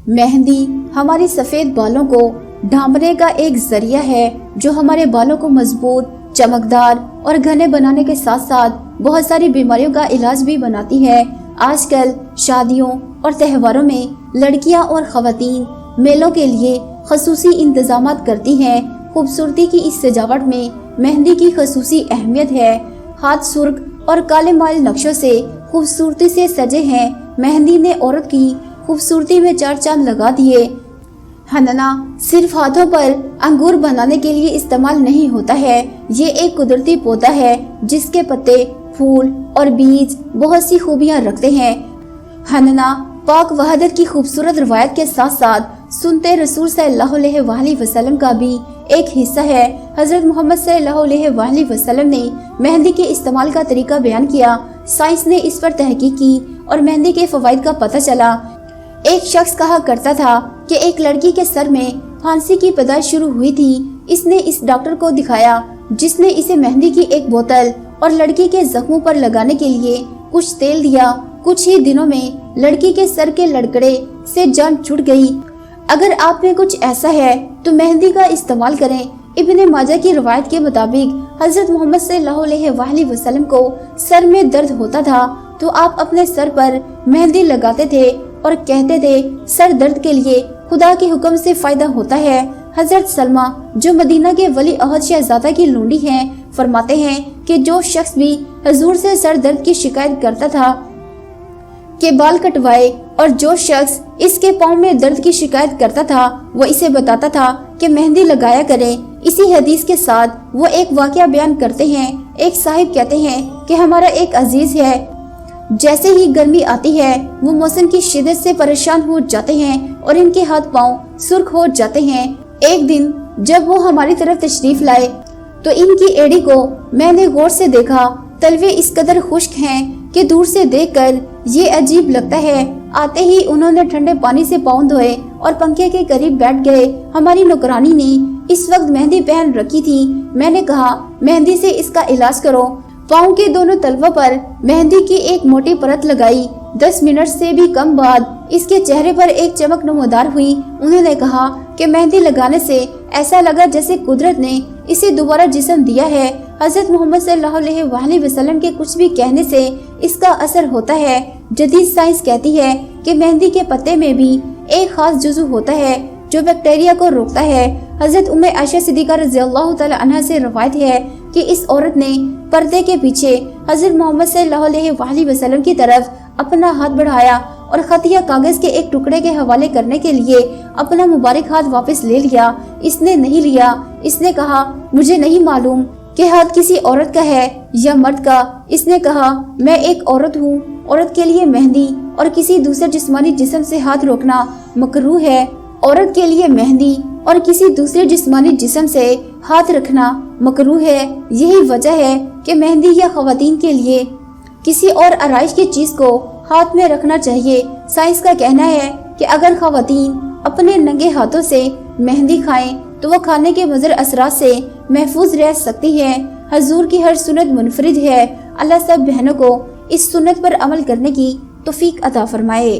मेहंदी हमारी सफेद बालों को ढांपने का एक जरिया है जो हमारे बालों को मजबूत, चमकदार और घने बनाने के साथ साथ बहुत सारी बीमारियों का इलाज भी बनाती है। आजकल शादियों और त्योहारों में लड़कियां और खवातीन मेलों के लिए खसूसी इंतजामात करती हैं। खूबसूरती की इस सजावट में मेहंदी की खसूसी अहमियत है। हाथ सुर्ख और काले माल नक्शों से खूबसूरती से सजे हैं। मेहंदी ने औरत की खूबसूरती में चार चांद लगा दिए। हनना सिर्फ हाथों पर अंगूर बनाने के लिए इस्तेमाल नहीं होता है। ये एक कुदरती पौधा है जिसके पत्ते, फूल और बीज बहुत सी खूबियां रखते हैं। हनना पाक वहदत की खूबसूरत रवायत के साथ साथ सुन्नते रसूल सल्लल्लाहु अलैहि वसल्लम का भी एक हिस्सा है। हजरत मोहम्मद सल्लल्लाहु अलैहि वसल्लम ने मेहंदी के इस्तेमाल का तरीका बयान किया। साइंस ने इस पर तहकीक की और मेहंदी के फवाइद का पता चला। एक शख्स कहा करता था कि एक लड़की के सर में फांसी की पैदाइश शुरू हुई थी। इसने इस डॉक्टर को दिखाया जिसने इसे मेहंदी की एक बोतल और लड़की के जख्मों पर लगाने के लिए कुछ तेल दिया। कुछ ही दिनों में लड़की के सर के लड़कड़े से जान छूट गई। अगर आप में कुछ ऐसा है तो मेहंदी का इस्तेमाल करें। इब्ने माजा की रवायत के मुताबिक हजरत मोहम्मद सल्लल्लाहु अलैहि वसल्लम को सर में दर्द होता था तो आप अपने सर पर मेहंदी लगाते थे और कहते थे सर दर्द के लिए खुदा के हुक्म से फायदा होता है। हजरत सलमा जो मदीना के वली अहद शहजादा की लूंडी हैं, फरमाते हैं कि जो शख्स भी हजूर से सर दर्द की शिकायत करता था के बाल कटवाए और जो शख्स इसके पाँव में दर्द की शिकायत करता था वो इसे बताता था कि मेहंदी लगाया करें। इसी हदीस के साथ वो एक वाकया बयान करते हैं। एक साहिब कहते हैं कि हमारा एक अजीज है, जैसे ही गर्मी आती है वो मौसम की शिद्दत से परेशान हो जाते हैं और इनके हाथ पाँव सुर्ख हो जाते हैं। एक दिन जब वो हमारी तरफ तशरीफ लाए तो इनकी एड़ी को मैंने गौर से देखा। तलवे इस कदर खुश्क हैं कि दूर से देखकर ये अजीब लगता है। आते ही उन्होंने ठंडे पानी से पाँव धोए और पंखे के करीब बैठ गए। हमारी नौकरानी ने इस वक्त मेहंदी पहन रखी थी। मैंने कहा मेहंदी से इसका इलाज करो। पाँव के दोनों तलवों पर मेहंदी की एक मोटी परत लगाई। 10 मिनट से भी कम बाद इसके चेहरे पर एक चमक नमूदार हुई। उन्होंने कहा कि मेहंदी लगाने से ऐसा लगा जैसे कुदरत ने इसे दोबारा जिस्म दिया है। हजरत मोहम्मद सल्लल्लाहु अलैहि वसल्लम के कुछ भी कहने से इसका असर होता है। जदीद साइंस कहती है कि मेहंदी के पत्ते में भी एक खास जुज़ू होता है जो बैक्टीरिया को रोकता है। हजरत उम्मे आयशा सिद्दीक़ा रज़ियल्लाहु तआला अन्हा से रवायत है कि इस औरत ने पर्दे के पीछे हजरत मोहम्मद सल्लल्लाहु अलैहि वसल्लम की तरफ अपना हाथ बढ़ाया और खत या कागज के एक टुकड़े के हवाले करने के लिए अपना मुबारक हाथ वापस ले लिया। इसने नहीं लिया। इसने कहा मुझे नहीं मालूम कि हाथ किसी औरत का है या मर्द का। इसने कहा मैं एक औरत हूँ। औरत के लिए मेहंदी और किसी दूसरे जिस्मानी जिस्म से हाथ रोकना मकरूह है। औरत के लिए मेहंदी और किसी दूसरे जिस्मानी जिस्म से हाथ रखना मकरूह है। यही वजह है कि मेहंदी या खवातीन के लिए किसी और आराइश की चीज को हाथ में रखना चाहिए। साइंस का कहना है कि अगर खवातीन अपने नंगे हाथों से मेहंदी खाएं तो वो खाने के मुज़र असरात से महफूज रह सकती है। हजूर की हर सुन्नत मुनफरिद है। अल्लाह सब बहनों को इस सुन्नत पर अमल करने की तौफीक अता फरमाए।